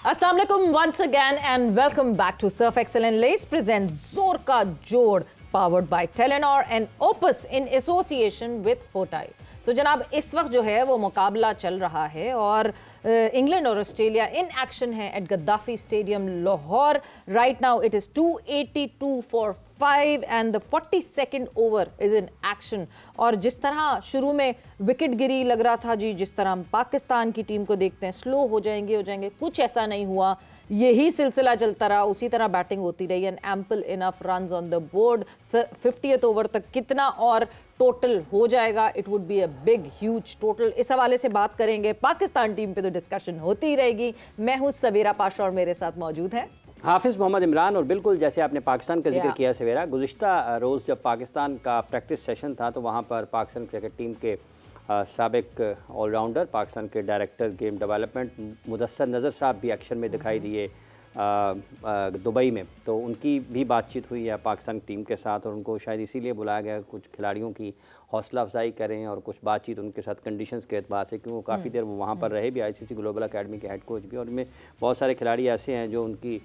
अस्सलाम वालेकुम once again and welcome back to Surf Excel and Lace presents जोर का जोड़ powered by Telenor and Opus in association with Fortai। तो जनाब इस वक्त जो है वो मुकाबला चल रहा है और इंग्लैंड और ऑस्ट्रेलिया इन एक्शन है at Gaddafi stadium Lahore. Right now it is 282 for 5 and the 42nd over is in action. और जिस तरह शुरू में विकेट गिरी लग रहा था जी, जिस तरह हम पाकिस्तान की टीम को देखते हैं स्लो हो जाएंगे, कुछ ऐसा नहीं हुआ। यही सिलसिला चलता रहा, उसी तरह बैटिंग होती रही and ample enough runs on the board. 50th over तक कितना और टोटल हो जाएगा, it would be a big huge total. इस हवाले से बात करेंगे। पाकिस्तान टीम पे तो डिस्कशन होती ही रहेगी। मैं हूं सवेरा पाशा और मेरे साथ मौजूद है हाफिज़ मोहम्मद इमरान। और बिल्कुल जैसे आपने पाकिस्तान का जिक्र किया सवेरा, गुज़िश्ता रोज़ जब पाकिस्तान का प्रैक्टिस सेशन था तो वहाँ पर पाकिस्तान क्रिकेट टीम के साबिक ऑलराउंडर, पाकिस्तान के डायरेक्टर गेम डेवलपमेंट मुदस्सर नज़र साहब भी एक्शन में दिखाई दिए दुबई में। तो उनकी भी बातचीत हुई है पाकिस्तान टीम के साथ और उनको शायद इसीलिए बुलाया गया कुछ खिलाड़ियों की हौसला अफजाई करें और कुछ बातचीत उनके साथ कंडीशंस के एतबार से, क्योंकि वो काफ़ी देर वो वहाँ पर रहे भी, आईसीसी ग्लोबल अकेडमी के हेड कोच भी। और उनमें बहुत सारे खिलाड़ी ऐसे हैं जो उनकी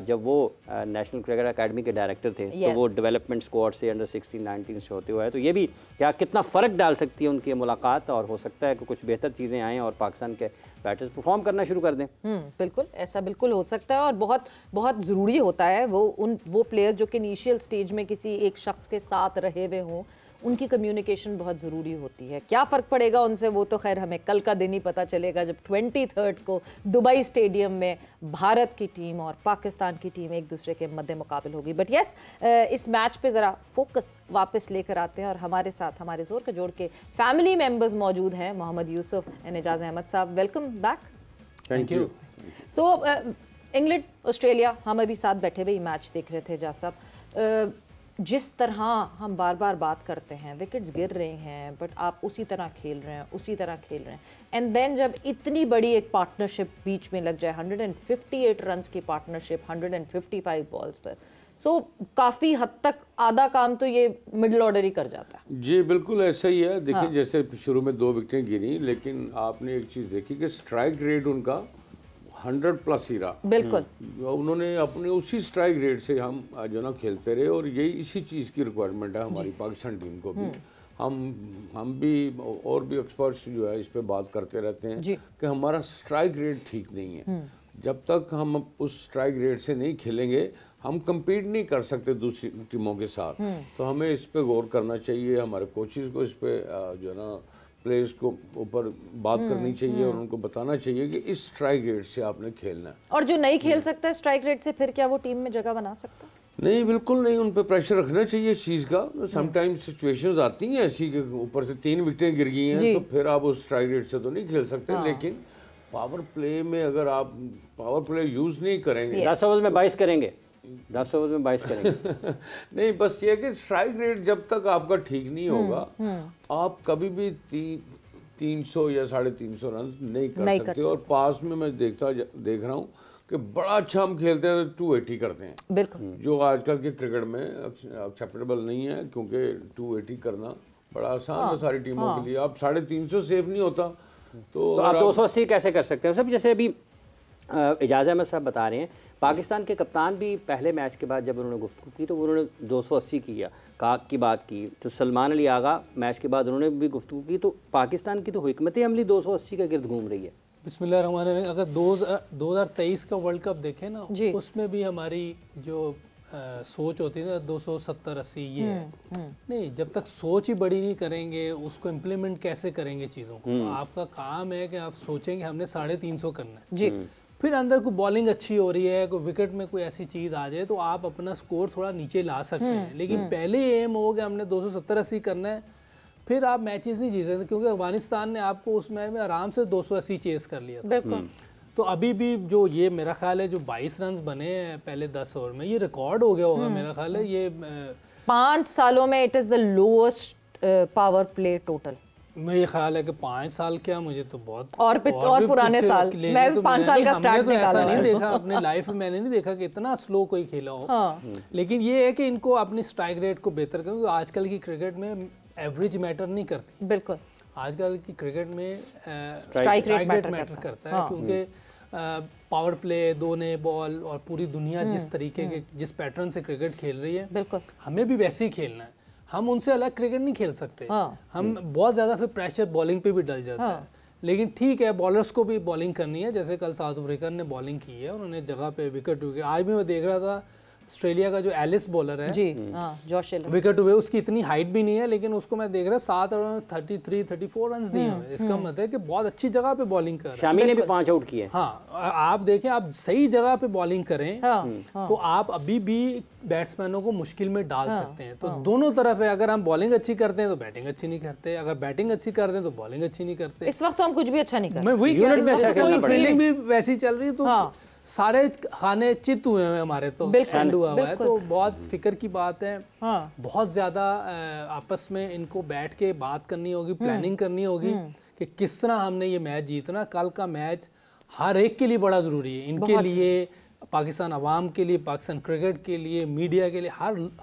जब वो नेशनल क्रिकेट अकेडमी के डायरेक्टर थे तो वो डेवलपमेंट स्क्वाड से अंडर 16, 19 से होते हुए है। तो ये भी क्या कितना फ़र्क डाल सकती है उनकी मुलाकात, और हो सकता है कि कुछ बेहतर चीज़ें आएँ और पाकिस्तान के बैटर्स परफॉर्म करना शुरू कर दें। बिल्कुल, ऐसा बिल्कुल हो सकता है और बहुत बहुत ज़रूरी होता है वो प्लेयर्स जो कि इनिशियल स्टेज में किसी एक शख्स के साथ रहे हुए हों, उनकी कम्युनिकेशन बहुत ज़रूरी होती है। क्या फ़र्क पड़ेगा उनसे वो तो खैर हमें कल का दिन ही पता चलेगा जब 23rd को दुबई स्टेडियम में भारत की टीम और पाकिस्तान की टीम एक दूसरे के मद्दे मुकाबिल होगी। बट यस, इस मैच पे ज़रा फोकस वापस लेकर आते हैं और हमारे साथ हमारे जोर का जोड़ के फैमिली मेम्बर्स मौजूद हैं। मोहम्मद यूसुफ एंड एजाज अहमद साहब, welcome back. Thank you. So England Australia, हम अभी साथ बैठे हुए मैच देख रहे थे जा साहब। जिस तरह हम बार बार बात करते हैं, विकेट्स गिर रहे हैं बट आप उसी तरह खेल रहे हैं एंड देन जब इतनी बड़ी एक पार्टनरशिप बीच में लग जाए, 158 रन्स की पार्टनरशिप 155 बॉल्स पर, सो काफ़ी हद तक आधा काम तो ये मिडिल ऑर्डर ही कर जाता है। जी बिल्कुल ऐसा ही है। देखिए जैसे शुरू में 2 विकेटें गिरी, लेकिन आपने एक चीज़ देखी कि स्ट्राइक रेट उनका 100+ ही रहा। बिल्कुल, उन्होंने अपने उसी स्ट्राइक रेट से हम जो ना खेलते रहे और यही इसी चीज़ की रिक्वायरमेंट है हमारी पाकिस्तान टीम को भी। हम भी और भी एक्सपर्ट्स जो है इस पे बात करते रहते हैं कि हमारा स्ट्राइक रेट ठीक नहीं है। जब तक हम उस स्ट्राइक रेट से नहीं खेलेंगे हम compete नहीं कर सकते दूसरी टीमों के साथ। तो हमें इस पे गौर करना चाहिए, हमारे कोचेज़ को इस पे जो है ना प्लेयर्स को ऊपर बात करनी चाहिए और उनको बताना चाहिए कि इस स्ट्राइक रेट से आपने खेलना है। और जो नहीं खेल सकता है स्ट्राइक रेट से, फिर क्या वो टीम में जगह बना सकता है? नहीं, बिल्कुल नहीं। उन पे प्रेशर रखना चाहिए इस चीज़ का। समटाइम्स सिचुएशंस आती हैं ऐसी कि ऊपर से 3 विकेटें गिर गई हैं तो फिर आप उस स्ट्राइक रेट से तो नहीं खेल सकते। लेकिन पावर प्ले में अगर आप पावर प्ले यूज़ नहीं करेंगे, 10 ओवर में 22 करेंगे, 10 ओवर में 22 करेंगे नहीं, बस ये कि स्ट्राइक रेट जब तक आपका ठीक नहीं होगा आप कभी भी 300 या 350 रन नहीं कर सकते। और पास में मैं देख रहा हूँ कि बड़ा अच्छा हम खेलते हैं तो 280 करते हैं। बिल्कुल, जो आजकल के क्रिकेट में एक्सेप्टेबल नहीं है, क्योंकि 280 करना बड़ा आसान है सारी टीमों के लिए। आप 350 सेफ नहीं होता तो आप 280 कैसे कर सकते हैं सब? जैसे अभी एजाज अहमद साहब बता रहे हैं, पाकिस्तान के कप्तान भी पहले मैच के बाद जब उन्होंने गुफ्तगू की तो उन्होंने 280 की बात की। तो सलमान अली आगा मैच के बाद उन्होंने भी गुफ्तगू की। तो पाकिस्तान की तो हिकमत अमली 280 के गिर्द घूम रही है। बिस्मिल्लाहिर्रहमानिर्रहीम। अगर 2023 का वर्ल्ड कप देखें ना, उसमें भी हमारी जो सोच होती है ना 270-80 ये है। नहीं, जब तक सोच ही बड़ी नहीं करेंगे उसको इम्प्लीमेंट कैसे करेंगे चीज़ों को? आपका काम है कि आप सोचेंगे हमने 350 करना है जी, फिर अंदर कोई बॉलिंग अच्छी हो रही है, कोई विकेट में कोई ऐसी चीज़ आ जाए तो आप अपना स्कोर थोड़ा नीचे ला सकते हैं। लेकिन पहले एम हो कि हमने 270-80 करना है, फिर आप मैचेस नहीं जीत सकते। क्योंकि अफगानिस्तान ने आपको उस मैच में आराम से 280 चेस कर लिया था। तो अभी भी जो ये मेरा ख्याल है जो 22 रन बने हैं पहले 10 ओवर में, ये रिकॉर्ड हो गया होगा मेरा ख्याल है। ये 5 सालों में it is the lowest power play total. मेरे ख्याल है कि 5 साल क्या, मुझे तो बहुत और पुराने साल, मैं तो 5 साल का स्टार्ट तो ऐसा नहीं देखा अपने लाइफ में, मैंने नहीं देखा कि इतना स्लो कोई खेला हो। लेकिन ये है कि इनको अपनी स्ट्राइक रेट को बेहतर करें। आजकल की क्रिकेट में एवरेज मैटर नहीं करती। बिल्कुल, आजकल की क्रिकेट में स्ट्राइक रेट मैटर करता है। क्योंकि पावर प्ले, 2 नए बॉल और पूरी दुनिया जिस तरीके के जिस पैटर्न से क्रिकेट खेल रही है, बिल्कुल हमें भी वैसे ही खेलना है। हम उनसे अलग क्रिकेट नहीं खेल सकते। हम बहुत ज़्यादा फिर प्रेशर बॉलिंग पे भी डल जाता है। लेकिन ठीक है, बॉलर्स को भी बॉलिंग करनी है। जैसे कल साउथ अफ्रीका ने बॉलिंग की है, उन्होंने जगह पे विकेट। आज भी मैं देख रहा था ऑस्ट्रेलिया का जो एलिस बॉलर है जी, जॉश एलिस, विकेट हुए, उसकी इतनी हाइट भी नहीं है, लेकिन उसको मैं देख रहा 7 और 33-34 रन दिए हुए। इसका मतलब है कि बहुत अच्छी जगह पे बॉलिंग कर रहे हैं। शामी ने भी 5 आउट किए। हाँ, आप देखें, आप सही जगह पे बॉलिंग करें तो आप अभी भी बैट्समैनों को मुश्किल में डाल सकते हैं। तो दोनों तरफ है। अगर हम बॉलिंग अच्छी करते हैं तो बैटिंग अच्छी नहीं करते, अगर बैटिंग अच्छी करते हैं तो बॉलिंग अच्छी नहीं करते। इस वक्त तो हम कुछ भी अच्छा नहीं कर रहे। मैं वही कह रहा हूं, फील्डिंग भी वैसी चल रही है, तो सारे खाने चित हुए हैं हमारे, तो एंड हुआ है। तो बहुत फिक्र की बात है। बहुत ज्यादा आपस में इनको बैठ के बात करनी होगी, प्लानिंग करनी होगी कि किस तरह हमने ये मैच जीतना। कल का मैच हर एक के लिए बड़ा जरूरी है, इनके लिए, पाकिस्तान अवाम के लिए, पाकिस्तान क्रिकेट के लिए, मीडिया के लिए,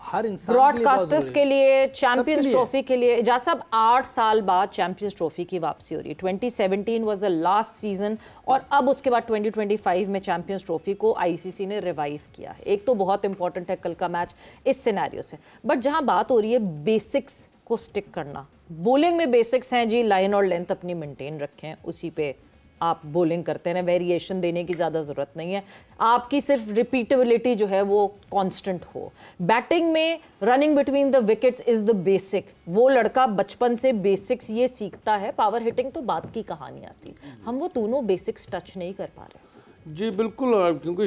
हर इंसान, ब्रॉडकास्टर्स के लिए, चैंपियंस ट्रॉफी के लिए। इजाज़ साहब, 8 साल बाद चैंपियंस ट्रॉफी की वापसी हो रही है। 2017 वाज द लास्ट सीजन और अब उसके बाद 2025 में चैंपियंस ट्रॉफी को आईसीसी ने रिवाइव किया है। एक तो बहुत इंपॉर्टेंट है कल का मैच इस सिनेरियो से, बट जहां बात हो रही है बेसिक्स को स्टिक करना, बॉलिंग में बेसिक्स हैं जी, लाइन और लेंथ अपनी मेंटेन रखें, उसी पे आप बॉलिंग करते हैं, वेरिएशन देने की ज़्यादा ज़रूरत नहीं है। आपकी सिर्फ रिपीटेबिलिटी जो है वो कांस्टेंट हो। बैटिंग में running between the wickets is the basic. वो लड़का बचपन से बेसिक्स ये सीखता है, पावर हिटिंग तो बात की कहानी आती। हम वो दोनों बेसिक्स टच नहीं कर पा रहे। जी बिल्कुल, क्योंकि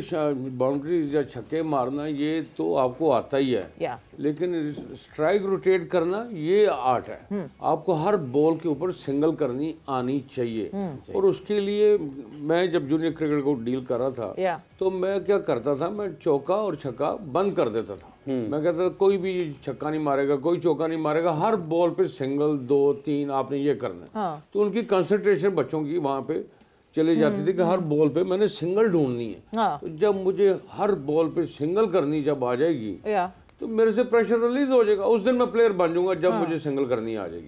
बाउंड्रीज या छक्के मारना ये तो आपको आता ही है, लेकिन स्ट्राइक रोटेट करना ये आर्ट है। आपको हर बॉल के ऊपर सिंगल करनी आनी चाहिए। और उसके लिए मैं जब जूनियर क्रिकेट को डील कर रहा था तो मैं क्या करता था, मैं चौका और छक्का बंद कर देता था। मैं कहता था कोई भी छक्का नहीं मारेगा, कोई चौका नहीं मारेगा, हर बॉल पे सिंगल 2-3 आपने ये करना है। तो उनकी कंसंट्रेशन बच्चों की वहाँ पे चले जाती थी कि हर बॉल पे मैंने सिंगल ढूंढनी है। तो जब मुझे हर बॉल पे सिंगल करनी जब आ जाएगी तो मेरे से प्रेशर रिलीज हो जाएगा। उस दिन मैं प्लेयर बन जाऊंगा जब मुझे सिंगल करनी आ जाएगी।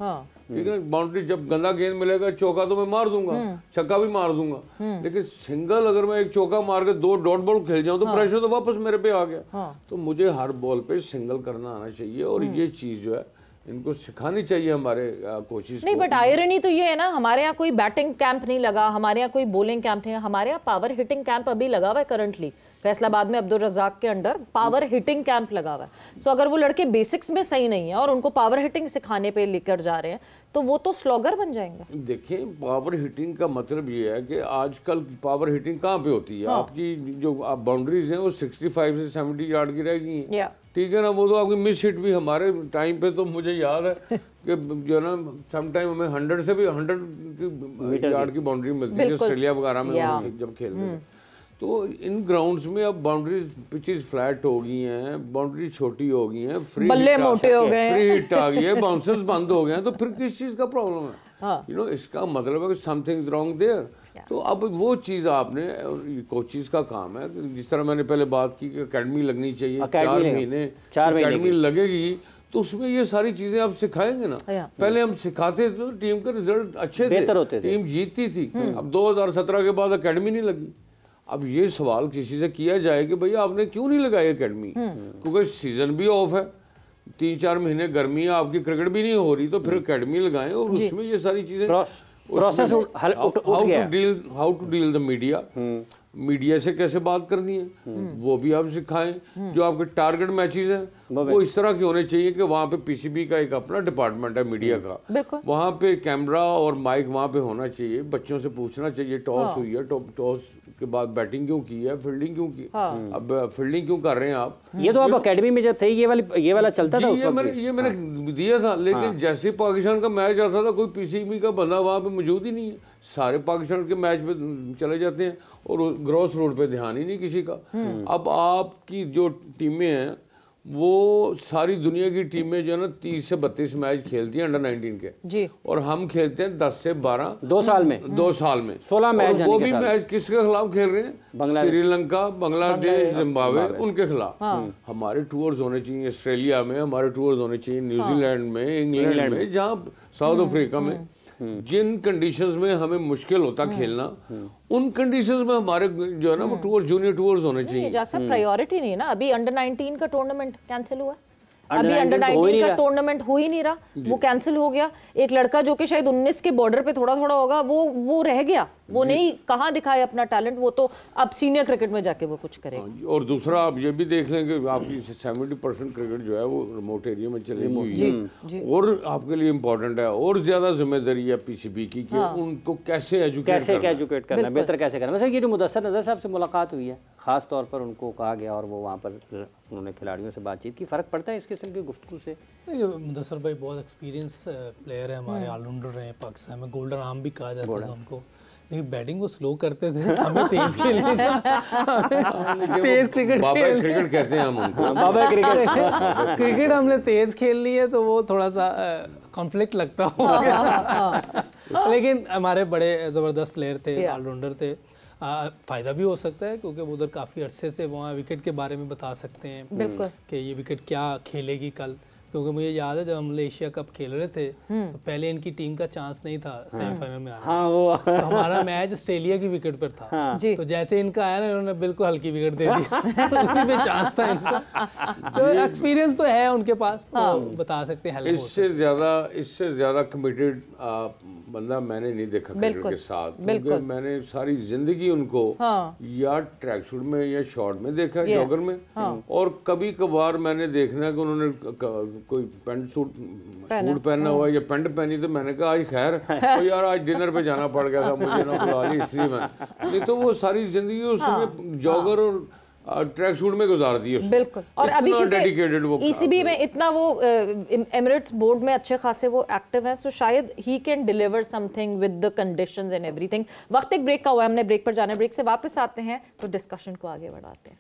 ठीक है ना, बाउंड्री जब गंदा गेंद मिलेगा, चौका तो मैं मार दूंगा, छक्का भी मार दूंगा, लेकिन सिंगल अगर मैं एक चौका मार के 2 डॉट बॉल खेल जाऊं तो प्रेशर तो वापस मेरे पे आ गया। तो मुझे हर बॉल पे सिंगल करना आना चाहिए और ये चीज जो है इनको सिखानी चाहिए हमारे कोचिज नहीं। बट आयरनी तो ये है ना, हमारे यहाँ कोई बैटिंग कैंप नहीं लगा, हमारे यहाँ कोई बॉलिंग कैंप नहीं है, हमारे यहाँ पावर हिटिंग कैंप अभी लगा हुआ है करंटली फैसलाबाद में, अब्दुल रज़ाक के अंडर पावर हिटिंग कैंप लगा हुआ है। सो अगर वो लड़के बेसिक्स में सही नहीं है और उनको पावर हिटिंग सिखाने पे लेकर जा रहे हैं तो वो तो स्लॉगर बन जाएंगे। देखिए, पावर हिटिंग का मतलब ये है कि आजकल पावर हिटिंग कहाँ पे होती है? आपकी जो बाउंड्रीज हैं वो 65 से 70 यार्ड की रह गई हैं। ठीक है ना, वो तो आपकी मिस हिट भी हमारे टाइम पे तो मुझे याद है कि जो ना सम टाइम हमें 100 से भी 100 यार्ड की बाउंड्री मिलती थी ऑस्ट्रेलिया वगैरह में जब खेलते थे। तो इन ग्राउंड्स में अब बाउंड्रीज पिचेस फ्लैट हो गई हैं, बाउंड्री छोटी हो गई हैं, फ्री हिट आ गई है, बाउंसर्स बंद हो गए हैं, तो फिर किस चीज़ का प्रॉब्लम है? यू नो, इसका मतलब है कि समथिंग इज रॉन्ग देयर। तो अब वो चीज़ आपने, कोचिज का काम है, जिस तरह मैंने पहले बात की कि अकेडमी लगनी चाहिए, 4 महीने अकेडमी लगेगी तो उसमें ये सारी चीजें आप सिखाएंगे ना। पहले हम सिखाते थे तो टीम के रिजल्ट अच्छे थे, टीम जीतती थी। अब 2017 के बाद अकेडमी नहीं लगी। अब ये सवाल किसी से किया जाए कि भैया आपने क्यों नहीं लगाई एकेडमी? क्योंकि सीजन भी ऑफ है, 3-4 महीने गर्मी है, आपकी क्रिकेट भी नहीं हो रही, तो फिर एकेडमी लगाएं और उसमें ये सारी चीजें how to deal the media, media से कैसे बात करनी है वो भी आप सिखाएं। जो आपके टारगेट मैचेस हैं वो इस तरह के होने चाहिए कि वहाँ पे पीसीबी का एक अपना डिपार्टमेंट है मीडिया का, वहाँ पे कैमरा और माइक वहाँ पे होना चाहिए, बच्चों से पूछना चाहिए टॉस हुई है, टॉस के बाद बैटिंग क्यों की है, फील्डिंग क्यों की, अब फील्डिंग क्यों कर रहे हैं आप? ये तो आप अकेडमी में जब थे ये वाला चलता था उस वक्त? ये मैंने दिया था, लेकिन जैसे पाकिस्तान का मैच आता था कोई पीसीबी का बंदा वहाँ पे मौजूद ही नहीं है, सारे पाकिस्तान के मैच पे चले जाते हैं और ग्रॉस रोड पे ध्यान ही नहीं किसी का। अब आपकी जो टीमें हैं वो सारी दुनिया की टीमें जो है ना 30 से 32 मैच खेलती हैं अंडर-19 के जी, और हम खेलते हैं 10 से 12 2 साल में 16 मैच। वो भी मैच किसके खिलाफ खेल रहे हैं? श्रीलंका, बांग्लादेश, जिम्बाब्वे, उनके खिलाफ। हमारे टूर्स होने चाहिए ऑस्ट्रेलिया में, हमारे टूर्स होने चाहिए न्यूजीलैंड में, इंग्लैंड में, जहाँ साउथ अफ्रीका में। जिन कंडीशंस में हमें मुश्किल होता खेलना, उन कंडीशंस में हमारे जो है ना वो टूर्स, जूनियर टूर्स होने चाहिए। जैसा प्रायोरिटी नहीं है ना, अभी अंडर 19 का टूर्नामेंट कैंसिल हुआ, अभी अंडर 19 का टूर्नामेंट हो ही नहीं रहा, वो कैंसिल हो गया। एक लड़का जो कि शायद 19 के बॉर्डर पे थोड़ा थोड़ा होगा, वो रह गया, वो नहीं कहाँ दिखाए अपना टैलेंट, वो तो अब सीनियर क्रिकेट में जाके वो कुछ करेगा। और दूसरा आप ये भी देख लें कि आपकी 70% क्रिकेट जो है वो रिमोट एरिया में चली हुई है, और आपके लिए इम्पोर्टेंट है और ज़्यादा जिम्मेदारी है पीसीबी की कि उन्नको कैसे एजुकेट करना, बेहतर कैसे करना। वैसे ये जो मुदस्सर नज़र साहब से मुलाकात हुई है, ख़ास तौर पर उनको कहा गया और वो वहाँ पर उन्होंने खिलाड़ियों से बातचीत की, फ़र्क पड़ता है इस किस्म की गुफ्तगू से? मुदस्सर भाई बहुत एक्सपीरियंस प्लेयर है, हमारे ऑलराउंडर रहे हैं पाकिस्तान में, गोल्डन आर्म भी कहा जाता था उनको। लेकिन बैटिंग वो स्लो करते थे, हमें तेज खेलने का, तेज क्रिकेट कहते हैं हम उनको, बाबा क्रिकेट हमने तेज खेलनी है तो वो थोड़ा सा कॉन्फ्लिक्ट लगता हो। लेकिन हमारे बड़े ज़बरदस्त प्लेयर थे, ऑलराउंडर थे, फ़ायदा भी हो सकता है क्योंकि वो उधर काफ़ी अरसे से वहाँ विकेट के बारे में बता सकते हैं कि ये विकेट क्या खेलेगी कल। क्योंकि मुझे याद है जब हम एशिया कप खेल रहे थे तो पहले इनकी टीम का चांस नहीं था सेमीफाइनल में आने का। तो हमारा मैच ऑस्ट्रेलिया की विकेट पर था, तो जैसे इनका आया ना इन्होंने बिल्कुल हल्की विकेट दे दी। उसी पे चांस था इनका। तो एक्सपीरियंस तो है उनके पास, तो बता सकते हैं। इससे ज़्यादा कमिटेड बंदा मैंने नहीं देखा क्रिकेट के साथ, क्योंकि मैंने सारी जिंदगी उनको या ट्रैक सूट में या शॉर्ट में देखा, जॉगर में, और कभी कभार मैंने देखना कि उन्होंने कोई पैंट सूट पहना हुआ या पैंट पहनी, तो मैंने कहा आज खैर तो यार आज डिनर पे जाना पड़ गया था मुझे ना बुला ली इसलिए मैं, नहीं तो वो सारी जिंदगी उसमें जॉगर और ट्रैक सूट में गुजार दी उसने। बिल्कुल। और अभी डेडिकेटेड वो ईसीबी में इतना वो एमिरेट्स बोर्ड में अच्छे खासे वो एक्टिव है, सो शायद he can deliver something with the conditions and everything. वक्त एक ब्रेक का हुआ है, हमने ब्रेक पर जाना है, ब्रेक से वापस आते हैं तो डिस्कशन को आगे बढ़ाते हैं।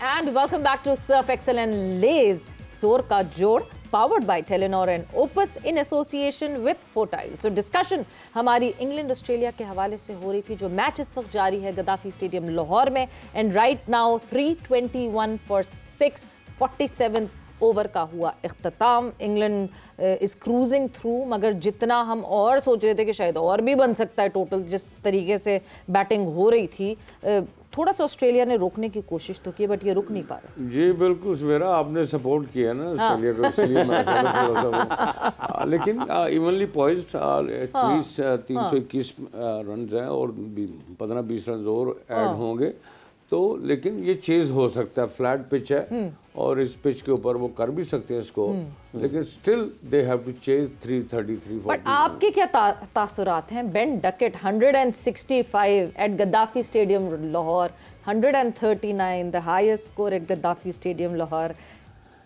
And welcome back to Surf Excel and Lays, जोर का जोड़, powered by Telenor and Opus in association with Fortile. So discussion हमारी इंग्लैंड ऑस्ट्रेलिया के हवाले से हो रही थी, जो मैच इस वक्त जारी है गद्दाफी स्टेडियम लाहौर में, and right now 321 for 6, 47 over का हुआ इख्तिताम। इंग्लैंड इज क्रूजिंग थ्रू, मगर जितना हम और सोच रहे थे कि शायद और भी बन सकता है टोटल, जिस तरीके से बैटिंग हो रही थी, थोड़ा सा ऑस्ट्रेलिया ने रोकने की कोशिश तो की, बट ये रुक नहीं पा रहा। जी बिल्कुल सवेरा, आपने सपोर्ट किया ना ऑस्ट्रेलिया को, इसलिए मैं थोड़ा सा लेकिन इवनली पॉइज्ड, 321 रन हैं और 15-20 रन और ऐड होंगे तो, लेकिन ये चेज हो सकता है, फ्लैट पिच है और इस पिच के ऊपर वो कर भी सकते हैं इसको, लेकिन still they have to chase 333। But आपके क्या तासुरात हैं? Ben Duckett 165 at Gaddafi stadium Lahore, 139 the highest score at Gaddafi stadium Lahore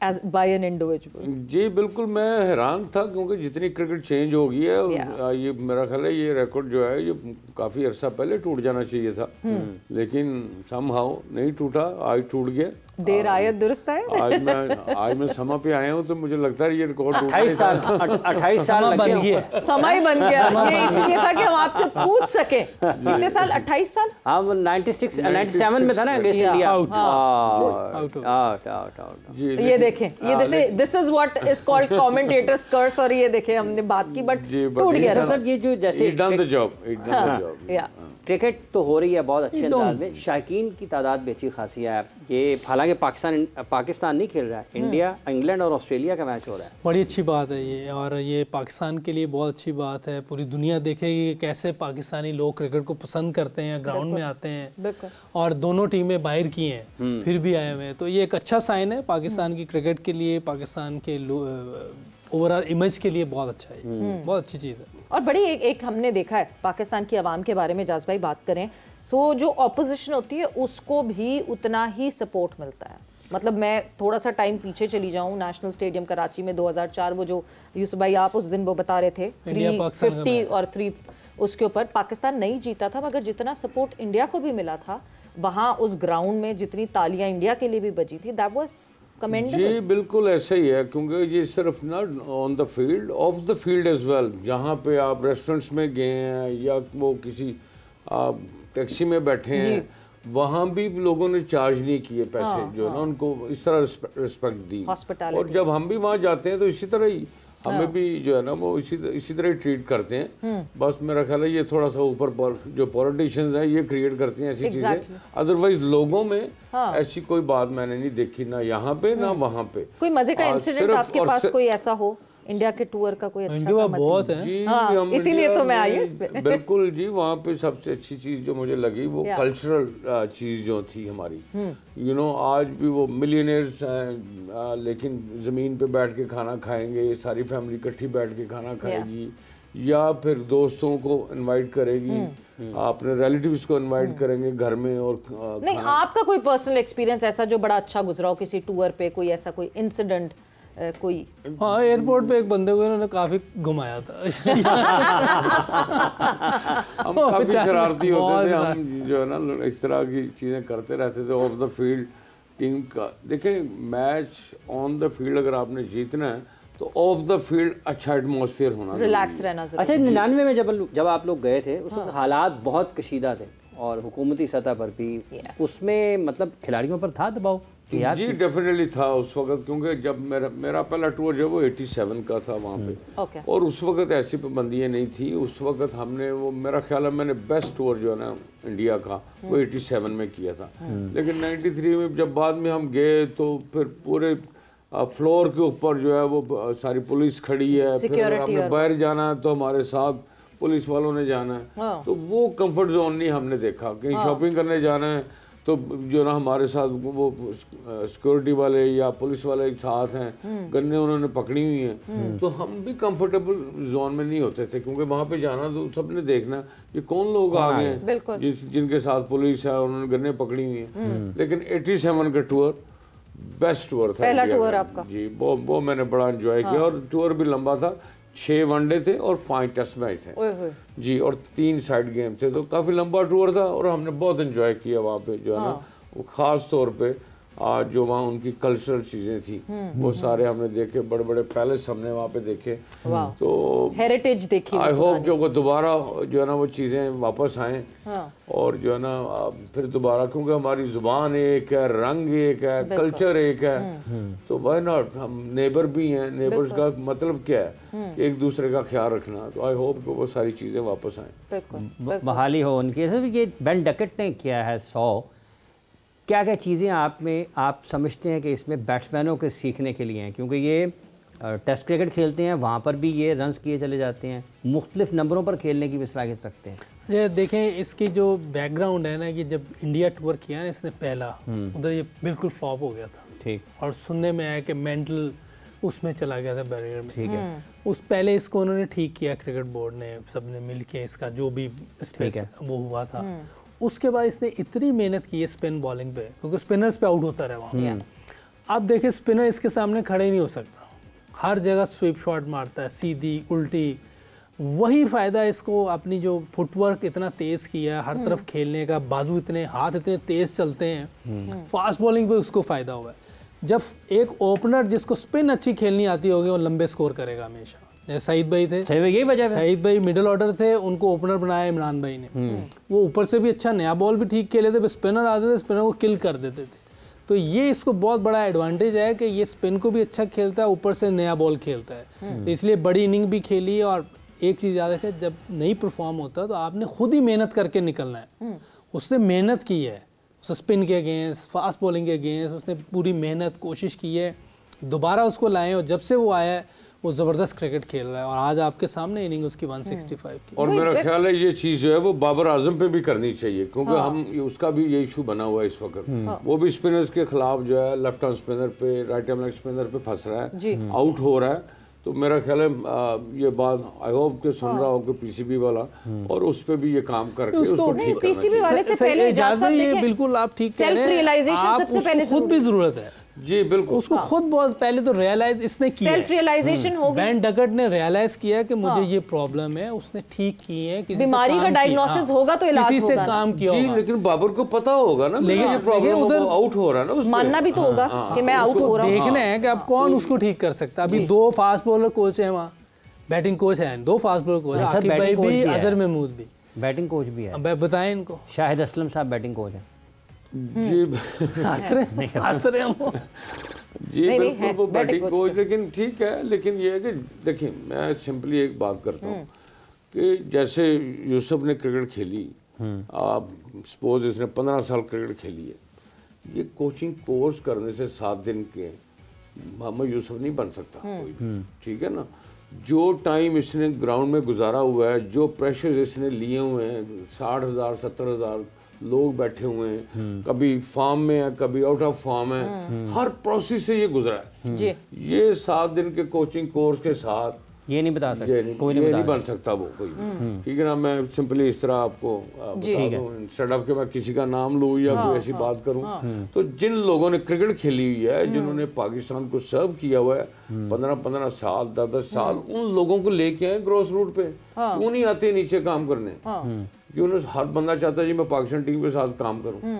as by an individual। जी बिल्कुल, मैं हैरान था क्योंकि जितनी क्रिकेट चेंज हो गई है, ये मेरा ख्याल है ये रिकॉर्ड जो है ये काफ़ी अरसा पहले टूट जाना चाहिए था, लेकिन समहाउ नहीं टूटा, आज टूट गया। देर आयत दुरुस्त है। आज मैं समा पे आया हूँ तो मुझे लगता है ये रिकॉर्ड 28 साल बन गया, समय बन गया। ये इसलिए था कि हम आपसे पूछ सके कितने साल, 28 साल हम 97 में था ना अगेंस्ट इंडिया, आउट। ये देखें, ये जैसे this is what is called commentators curse, और ये देखें हमने बात की बट टूट गया। सर ये जो जैसे क्रिकेट तो हो रही है बहुत अच्छे अंदाज में, शायकीन की तादाद भी अच्छी खासी है। ये हालांकि पाकिस्तान नहीं खेल रहा है, इंडिया, इंग्लैंड और ऑस्ट्रेलिया का मैच हो रहा है, बड़ी अच्छी बात है ये, और ये पाकिस्तान के लिए बहुत अच्छी बात है। पूरी दुनिया देखेगी कैसे पाकिस्तानी लोग क्रिकेट को पसंद करते हैं, ग्राउंड में आते हैं, और दोनों टीमें बाहर की हैं फिर भी आए हुए हैं, तो ये एक अच्छा साइन है पाकिस्तान की क्रिकेट के लिए, पाकिस्तान के ओवरऑल इमेज के लिए बहुत अच्छा है, बहुत अच्छी चीज़ है। और बड़ी एक हमने देखा है पाकिस्तान की आवाम के बारे में, जाज भाई बात करें तो जो ऑपोजिशन होती है उसको भी उतना ही सपोर्ट मिलता है। मतलब मैं थोड़ा सा टाइम पीछे चली जाऊं, नेशनल स्टेडियम कराची में 2004, वो जो यूसुफ भाई आप उस दिन वो बता रहे थे 350 और 3 उसके ऊपर पाकिस्तान नहीं जीता था, मगर जितना सपोर्ट इंडिया को भी मिला था वहाँ उस ग्राउंड में, जितनी तालियां इंडिया के लिए भी बजी थी, दैट वाज कमेंडेबल। जी बिल्कुल ऐसा ही है, क्योंकि ये सिर्फ ना on the field, off the field as well, जहाँ पे आप रेस्टोरेंट्स में गए हैं या वो किसी टैक्सी में बैठे हैं, वहाँ भी लोगों ने चार्ज नहीं किए पैसे, जो ना उनको इस तरह रिस्पेक्ट दी। और जब हम भी वहाँ जाते हैं तो इसी तरह ही हमें भी जो है ना वो इसी तरह ट्रीट करते हैं। बस मेरा ख्याल है ये थोड़ा सा ऊपर जो पॉलिटिशियंस हैं ये क्रिएट करते हैं ऐसी चीजें, अदरवाइज लोगों में ऐसी कोई बात मैंने नहीं देखी, ना यहाँ पे ना वहाँ पे। कोई मजे का इंसिडेंट आपके पास कोई ऐसा हो इंडिया के टूर का, कोई अच्छा सा बहुत है जी? इसीलिए तो मैं आई हूँ इस पे। बिल्कुल जी, वहाँ पे सबसे अच्छी चीज जो मुझे लगी वो कल्चरल चीज जो थी हमारी। यू नो आज भी वो मिलियनेयर्स हैं लेकिन जमीन पे बैठ के खाना खाएंगे, सारी फैमिली इकट्ठी बैठ के खाना खाएगी, या फिर दोस्तों को इनवाइट करेगी, अपने रिलेटिव्स को इनवाइट करेंगे घर में। और नहीं, आपका कोई पर्सनल एक्सपीरियंस ऐसा जो बड़ा अच्छा गुजरा हो किसी टूर पे, कोई ऐसा कोई इंसिडेंट कोई? हाँ, एयरपोर्ट पे एक बंदे को इन्होंने काफी घुमाया था। हम काफी शरारती होते थे, हम जो है ना इस तरह की चीजें करते रहते थे। ऑफ द फील्ड टीम का देखें, मैच ऑन द फील्ड अगर आपने जीतना है तो ऑफ द फील्ड अच्छा एटमॉस्फेयर होना, रिलैक्स रहना जरूरी। अच्छा, 99 में जब आप लोग गए थे उस वक्त हालात बहुत कशीदा थे और हुकूमती सतह पर भी उसमें मतलब खिलाड़ियों पर था दबाव? जी डेफिनेटली था उस वक्त, क्योंकि जब मेरा पहला टूर जो वो 87 का था वहाँ पे। और उस वक्त ऐसी पाबंदियाँ नहीं थी। उस वक्त हमने वो, मेरा ख्याल है मैंने बेस्ट टूर जो है ना इंडिया का वो 87 में किया था। लेकिन 93 में जब बाद में हम गए तो फिर पूरे फ्लोर के ऊपर जो है वो सारी पुलिस खड़ी है, फिर हमने बाहर जाना है तो हमारे साथ पुलिस वालों ने जाना है। तो वो कंफर्ट जोन नहीं हमने देखा। कहीं शॉपिंग करने जाना है तो जो ना हमारे साथ वो सिक्योरिटी वाले या पुलिस वाले साथ हैं, गन्ने उन्होंने पकड़ी हुई हैं, तो हम भी कंफर्टेबल जोन में नहीं होते थे, क्योंकि वहाँ पे जाना तो सबने देखना ये कौन लोग आ गए हैं जिनके साथ पुलिस है, उन्होंने गन्ने पकड़ी हुई हैं। लेकिन 87 का टूर बेस्ट टूर था, पहला टूर आपका जी। वो मैंने बड़ा एंजॉय किया। और टूर भी लंबा था, 6 वनडे थे और 5 टेस्ट मैच थे जी, और 3 साइड गेम थे, तो काफ़ी लंबा टूर था और हमने बहुत एंजॉय किया वहाँ पे जो है ना। वो ख़ास तौर पे जो वहाँ उनकी कल्चरल चीज़ें थी वो सारे हमने देखे, बड़े बड़े पैलेस हमने वहाँ पे देखे, तो हेरिटेज देखी। आई होप कि वो दोबारा जो है ना वो चीज़ें वापस आएँ। और जो है ना फिर दोबारा, क्योंकि हमारी ज़ुबान एक है, रंग एक है, कल्चर एक है, तो वाई नॉट। हम नेबर भी हैं, नेबर्स का मतलब क्या है, एक दूसरे का ख्याल रखना। तो आई होप कि वो सारी चीज़ें वापस आएँ, बहाली हो उनकी। ये बेन डकेट ने किया है 100, क्या क्या चीज़ें आप समझते हैं कि इसमें बैट्समैनों के सीखने के लिए हैं? क्योंकि ये टेस्ट क्रिकेट खेलते हैं, वहाँ पर भी ये रन्स किए चले जाते हैं, मुख्तलिफ नंबरों पर खेलने की भी सलाहियत रखते हैं। ये देखें, इसकी जो बैकग्राउंड है ना, कि जब इंडिया टूर किया ना इसने पहला, उधर ये बिल्कुल फ्लॉप हो गया था। ठीक। और सुनने में आया कि मेंटल उसमें चला गया था, बैरियर में। ठीक है। उस पहले इसको उन्होंने ठीक किया, क्रिकेट बोर्ड ने, सबने मिल के इसका जो भी स्पेस वो हुआ था। उसके बाद इसने इतनी मेहनत की है स्पिन बॉलिंग पे, क्योंकि स्पिनर्स पे आउट होता रहा वहाँ। अब देखिए, स्पिनर इसके सामने खड़े ही नहीं हो सकता, हर जगह स्वीप शॉट मारता है, सीधी उल्टी। वही फ़ायदा इसको, अपनी जो फुटवर्क इतना तेज़ किया, हर तरफ खेलने का, बाजू इतने, हाथ इतने तेज़ चलते हैं, फास्ट बॉलिंग पे उसको फ़ायदा हुआ है। जब एक ओपनर जिसको स्पिन अच्छी खेलनी आती होगी वो लंबे स्कोर करेगा हमेशा। जैसे सईद भाई थे, यही वजह है। सईद भाई मिडिल ऑर्डर थे, उनको ओपनर बनाया इमरान भाई ने। वो ऊपर से भी अच्छा नया बॉल भी ठीक खेले थे, स्पिनर आते थे, स्पिनर को किल कर देते थे। तो ये इसको बहुत बड़ा एडवांटेज है कि ये स्पिन को भी अच्छा खेलता है, ऊपर से नया बॉल खेलता है। तो इसलिए बड़ी इनिंग भी खेली है। और एक चीज़ याद रखें, जब नहीं परफॉर्म होता तो आपने खुद ही मेहनत करके निकलना है। उसने मेहनत की है, उसने स्पिन के अगेंस्ट, फास्ट बॉलिंग के अगेंस्ट उसने पूरी मेहनत कोशिश की है, दोबारा उसको लाएं। और जब से वो आया है वो ज़बरदस्त क्रिकेट खेल रहा है। और आज आपके सामने इनिंग उसकी 165 की। और मेरा ख्याल है ये चीज़ जो है वो बाबर आजम पे भी करनी चाहिए, क्योंकि हम उसका भी ये इशू बना हुआ है इस वक्त। वो भी स्पिनर्स के खिलाफ जो है लेफ्ट हैंड स्पिनर पे, राइट हैंड स्पिनर पे फंस रहा है, आउट हो रहा है। तो मेरा ख्याल है ये बात आई होप के सुन रहा हो कि पीसीबी वाला, और उस पे भी ये काम करके उसको ठीक करना पीसीबी वाले से पहले ये बिल्कुल आप ठीक कह रहे हैं, सेल्फ रियलाइजेशन सबसे पहले खुद भी जरूरत है जी। बिल्कुल, उसको खुद बहुत पहले तो रियलाइज इसने किया, सेल्फ रियलाइजेशन हो गया। बेन डकेट ने रियलाइज किया कि मुझे ये प्रॉब्लम है, उसने ठीक की है, किसी बीमारी का डायग्नोसिस होगा तो इलाज किसी से होगा काम किया जी। लेकिन बाबर को पता होगा ना, लेकिन ये प्रॉब्लम उधर आउट हो रहा है ना, मानना भी तो होगा कि मैं आउट हो रहा हूँ। देखना है कि अब कौन उसको ठीक कर सकता है। अभी 2 फास्ट बॉलर कोच है वहाँ, बैटिंग कोच है, 2 फास्ट बॉलर कोच, आकिब भाई भी, अजहर महमूद भी बैटिंग कोच भी है। अब बताएं इनको। शाहिद असलम साहब बैटिंग कोच है। जी हंस रहे हम। जी बिल्कुल वो बैटिंग कोच, लेकिन ठीक है, लेकिन ये है कि देखिए मैं सिंपली एक बात करता हूँ कि जैसे यूसुफ ने क्रिकेट खेली, आप सपोज इसने 15 साल क्रिकेट खेली है, ये कोचिंग कोर्स करने से 7 दिन के मोहम्मद यूसुफ नहीं बन सकता कोई भी, ठीक है ना। जो टाइम इसने ग्राउंड में गुजारा हुआ है, जो प्रेशर्स इसने लिए हुए हैं, 60,000 70,000 लोग बैठे हुए हैं, कभी फॉर्म में है कभी आउट ऑफ फॉर्म है, हर प्रोसेस से ये गुजरा है। ये 7 दिन के कोचिंग कोर्स के साथ ये नहीं बता सकते, कोई नहीं बन सकता वो कोई, ठीक है ना। मैं सिंपली इस तरह आपको बता दूं, इंस्टेड ऑफ कि मैं किसी का नाम लूँ या कोई ऐसी बात करूं, तो जिन लोगों ने क्रिकेट खेली हुई है, जिन्होंने पाकिस्तान को सर्व किया हुआ है 15-15 साल 10-10 साल, उन लोगों को लेके आए ग्रॉस रूट पे। क्यों नहीं आते नीचे काम करने? क्यों? हर बंदा चाहता है जी मैं पाकिस्तान टीम के साथ काम करूं।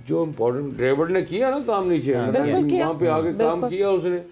जो इम्पोर्टेंट ड्रेविड ने किया ना काम नीचे, वहाँ पे आके काम किया उसने,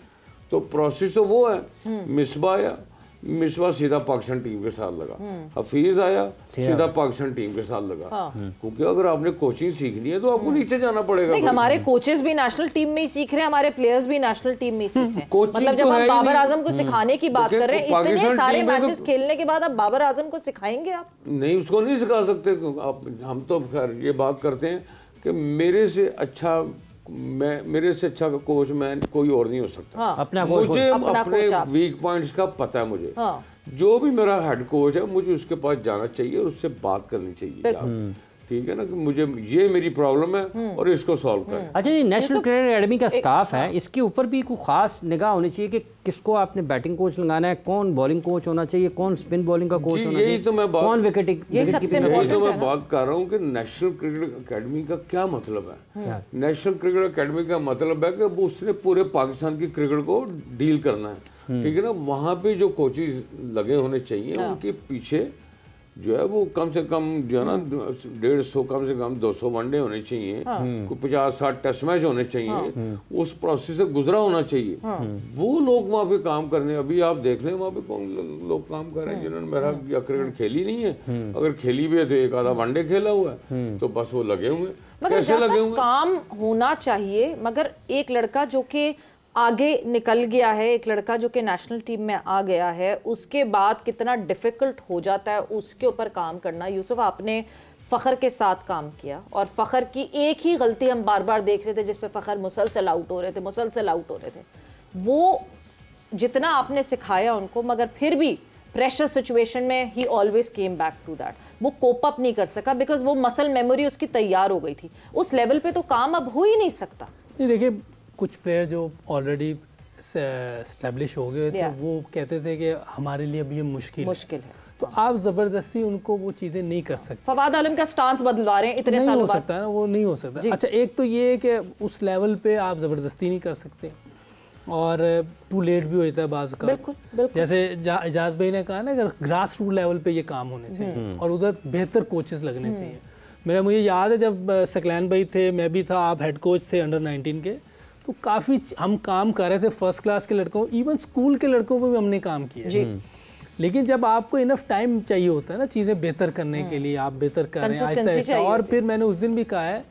तो प्रोसेस तो वो है। मिसबा आया, मिसबा सीधा पाकिस्तान टीम के साथ लगा, हफीज आया सीधा पाकिस्तान टीम के साथ लगा, क्योंकि अगर आपने कोचिंग सीखनी है तो आपको नीचे जाना पड़ेगा। नहीं, हमारे कोचेस भी नेशनल टीम में ही सीख रहे हैं, हमारे प्लेयर्स भी नेशनल टीम में ही सीख रहे हैं। मतलब जब हम बाबर आजम को सिखाने की बात कर रहे हैं, इतने सारे मैचेस खेलने के बाद अब बाबर आजम को सिखाएंगे आप? नहीं, उसको नहीं सिखा सकते आप। हम तो खैर ये बात करते हैं कि मेरे से अच्छा कोच मैं कोई और नहीं हो सकता। मुझे अपने वीक पॉइंट्स का पता है मुझे। जो भी मेरा हेड कोच है मुझे उसके पास जाना चाहिए और उससे बात करनी चाहिए, ठीक है ना, कि मुझे ये मेरी प्रॉब्लम है और इसको सॉल्व करें। अच्छा जी, नेशनल क्रिकेट एकेडमी का स्टाफ है, इसके ऊपर भी कोई खास निगाह होनी चाहिए कि किसको आपने बैटिंग कोच लगाना है, कौन बॉलिंग कोच होना चाहिए, कौन स्पिन बॉलिंग का कोच होना चाहिए, कौन विकेट कीपिंग। यही तो मैं बात कर रहा हूँ कि नेशनल क्रिकेट एकेडमी का क्या मतलब है। नेशनल क्रिकेट एकेडमी का मतलब है कि उसने पूरे पाकिस्तान की क्रिकेट को डील करना है, ठीक है ना। वहाँ पे जो कोचेज लगे होने चाहिए, उनके पीछे जो है वो कम से कम जो है ना 150 कम से कम 200 वनडे होने चाहिए, 50-60 टेस्ट मैच होने चाहिए, उस प्रोसेस से गुजरा होना चाहिए। वो लोग वहाँ पे काम करने, अभी आप देख लें वहाँ पे कौन लोग काम कर रहे हैं जिन्होंने मेरा या क्रिकेट खेली नहीं है, अगर खेली भी है तो एक आधा वनडे खेला हुआ है, तो बस वो लगे हुए। कैसे लगे हुए? काम होना चाहिए, मगर एक लड़का जो कि आगे निकल गया है, एक लड़का जो कि नेशनल टीम में आ गया है, उसके बाद कितना डिफिकल्ट हो जाता है उसके ऊपर काम करना। यूसुफ, आपने फ़खर के साथ काम किया और फ़खर की एक ही गलती हम बार बार देख रहे थे जिस पे फ़खर मुसलसल आउट हो रहे थे। वो जितना आपने सिखाया उनको, मगर फिर भी प्रेशर सिचुएशन में ही always came back to that. वो कोप अप नहीं कर सका बिकॉज वो मसल मेमोरी उसकी तैयार हो गई थी। उस लेवल पे तो काम अब हो ही नहीं सकता। नहीं, देखिए कुछ प्लेयर जो ऑलरेडी एस्टेब्लिश हो गए थे, वो कहते थे कि हमारे लिए अब ये मुश्किल है, तो आप ज़बरदस्ती उनको वो चीज़ें नहीं कर सकते। फवाद आलम का स्टांस बदलवा रहे हैं इतने सालों बाद, हो सकता है ना, वो नहीं हो सकता। अच्छा, एक तो ये है कि उस लेवल पे आप ज़बरदस्ती नहीं कर सकते और टू लेट भी हो जाता है बाज़ का। बिल्कुल। जैसे एजाज भाई ने कहा ना, अगर ग्रास रूट लेवल पे ये काम होने चाहिए और उधर बेहतर कोचेस लगने चाहिए। मुझे याद है जब सकलैन भाई थे, मैं भी था, आप हेड कोच थे अंडर 19 के, तो काफ़ी हम काम कर रहे थे फर्स्ट क्लास के लड़कों, इवन स्कूल के लड़कों पर भी हमने काम किया। लेकिन जब आपको इनफ टाइम चाहिए होता है ना चीज़ें बेहतर करने के लिए, आप बेहतर कर रहे हैं आहिस्ता। और फिर मैंने उस दिन भी कहा है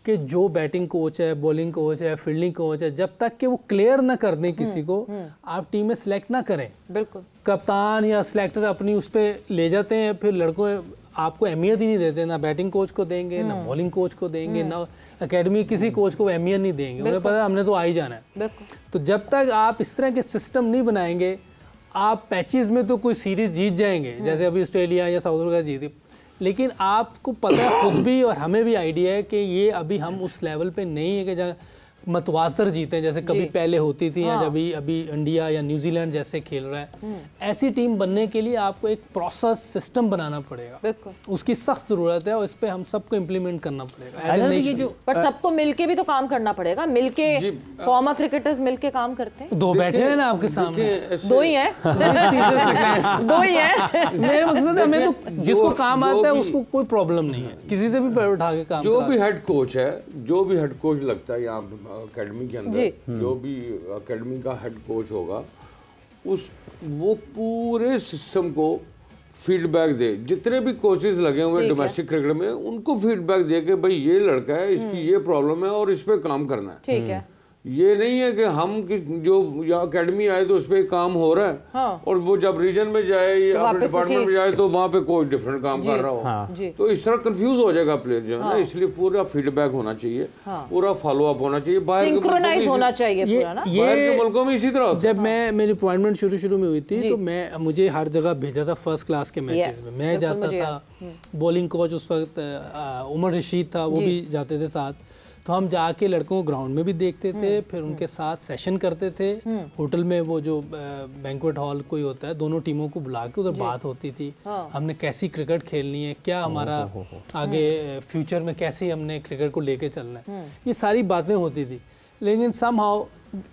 कि जो बैटिंग कोच है, बॉलिंग कोच है, फील्डिंग कोच है, जब तक कि वो क्लियर ना कर दें किसी को, आप टीम में सेलेक्ट ना करें। बिल्कुल। कप्तान या सिलेक्टर अपनी उस पर ले जाते हैं, फिर लड़कों आपको अहमियत ही नहीं देते, ना बैटिंग कोच को देंगे, ना बॉलिंग कोच को देंगे, ना एकेडमी किसी कोच को अहमियत नहीं देंगे। उन्हें पता है हमने तो आ ही जाना है। तो जब तक आप इस तरह के सिस्टम नहीं बनाएंगे, आप पैचेस में तो कोई सीरीज जीत जाएंगे, जैसे अभी ऑस्ट्रेलिया या साउथ अफ्रीका जीती, लेकिन आपको पता है खुद भी और हमें भी आइडिया है कि ये अभी हम उस लेवल पे नहीं है कि जहाँ मतवातर जीते जैसे कभी पहले होती थी, या जब अभी इंडिया या न्यूजीलैंड जैसे खेल रहा है। ऐसी टीम बनने के लिए आपको एक प्रोसेस सिस्टम बनाना पड़ेगा, उसकी सख्त जरूरत है और इस पे हम सबको इम्प्लीमेंट करना पड़ेगा। पर सबको मिलके भी तो काम करना पड़ेगा, मिलके फॉर्मर क्रिकेटर्स मिलके काम करते हैं। दो बैठे हैं ना आपके सामने, दो ही हैं दो ही हैं। मेरा मकसद है, हमें तो जिसको काम आता है उसको कोई प्रॉब्लम नहीं है, किसी से भी उठा के काम। जो भी हेड कोच है, जो भी हेड कोच लगता है यहाँ अकेडमी के अंदर, जो भी अकेडमी का हेड कोच होगा, वो पूरे सिस्टम को फीडबैक दे, जितने भी कोचेज लगे हुए डोमेस्टिक क्रिकेट में उनको फीडबैक दे कि भाई ये लड़का है, इसकी ये प्रॉब्लम है और इस पे काम करना है। ठीक है, ये नहीं है कि हम जो या अकेडमी आए तो उस पर काम हो रहा है, हाँ। और वो जब रीजन में जाए या अपने डिपार्टमेंट में जाए तो वहाँ पे कोई डिफरेंट काम कर रहा हो, हाँ। तो इस तरह कंफ्यूज हो जाएगा प्लेयर जो है ना, इसलिए पूरा फीडबैक होना चाहिए, पूरा फॉलो अप होना चाहिए, बाहर के मुल्कों में इसी तरह। जब मेरी अपॉइंटमेंट शुरू में हुई थी तो मुझे हर जगह भेजा था फर्स्ट क्लास के मैचेस में, मैं जाता था, बॉलिंग कोच उस वक्त उमर रशीद था, वो भी जाते थे साथ, तो हम जाके लड़कों को ग्राउंड में भी देखते थे, फिर उनके साथ सेशन करते थे होटल में, वो जो बैंक्वेट हॉल कोई होता है, दोनों टीमों को बुला के उधर बात होती थी, हमने कैसी क्रिकेट खेलनी है, क्या हमारा आगे फ्यूचर में कैसे हमने क्रिकेट को लेके चलना है, ये सारी बातें होती थी। लेकिन समहाउ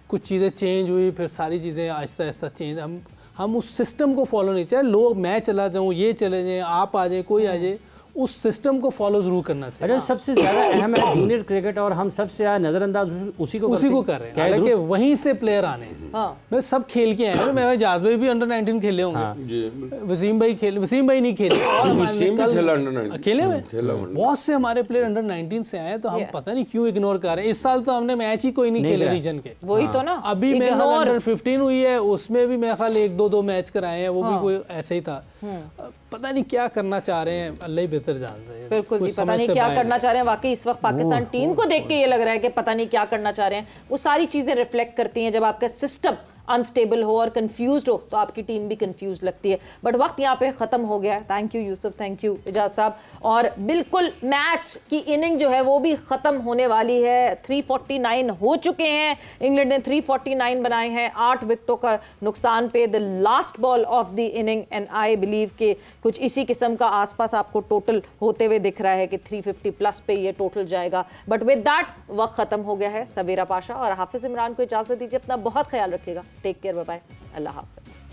कुछ चीज़ें चेंज हुई, फिर सारी चीज़ें आहिस्ता आहिस्ता चेंज, हम उस सिस्टम को फॉलो नहीं, चाहे लोग मैं चला जाऊँ, ये चले जाएँ, आप आ जाए, कोई आ जाए, उस सिस्टम को फॉलो जरूर करना चाहिए। अच्छा, सबसे ज़्यादा अहम है जूनियर क्रिकेट और हम सबसे ज़्यादा नज़रअंदाज उसी को कर रहे हैं, हालांकि वहीं से प्लेयर आने हैं। मैं सब खेल के आए हैं, मेरा जाज भाई भी अंडर 19 खेले होंगे, वसीम भाई नहीं खेले, खेले हुए बहुत से हमारे प्लेयर अंडर 19 से आए, तो हम पता नहीं क्यों इग्नोर कर रहे हैं। इस साल तो हमने मैच ही कोई नहीं खेले रीजन के, वही तो ना। अभी मेरे ख्याल अंडर 15 हुई है, उसमें भी मेरे ख्याल 1-2 मैच कराए हैं, वो भी कोई ऐसे ही था। पता नहीं क्या करना चाह रहे हैं, अल्लाह ही बेहतर जान रहे हैं। बिल्कुल जी, पता नहीं क्या करना चाह रहे हैं। वाकई इस वक्त पाकिस्तान टीम को देख के ये लग रहा है कि पता नहीं क्या करना चाह रहे हैं। वो सारी चीजें रिफ्लेक्ट करती हैं, जब आपका सिस्टम अनस्टेबल हो और कंफ्यूज्ड हो तो आपकी टीम भी कंफ्यूज लगती है। बट वक्त यहाँ पे ख़त्म हो गया है। Thank you Yusuf, thank you Ejaz साहब। और बिल्कुल मैच की इनिंग जो है वो भी ख़त्म होने वाली है। 349 हो चुके हैं, इंग्लैंड ने 349 बनाए हैं, 8 विकेटों का नुकसान पे, the last ball of the inning. And I believe कि कुछ इसी किस्म का आसपास आपको टोटल होते हुए दिख रहा है कि 350 प्लस पे ये टोटल जाएगा। बट विद दैट वक्त ख़त्म हो गया है। सवेरा पाशा और हाफिज़ इमरान को इजाज़त दीजिए। अपना बहुत ख्याल रखिएगा। टेक केयर, बाय बाय, अल्लाह हाफ़िज़।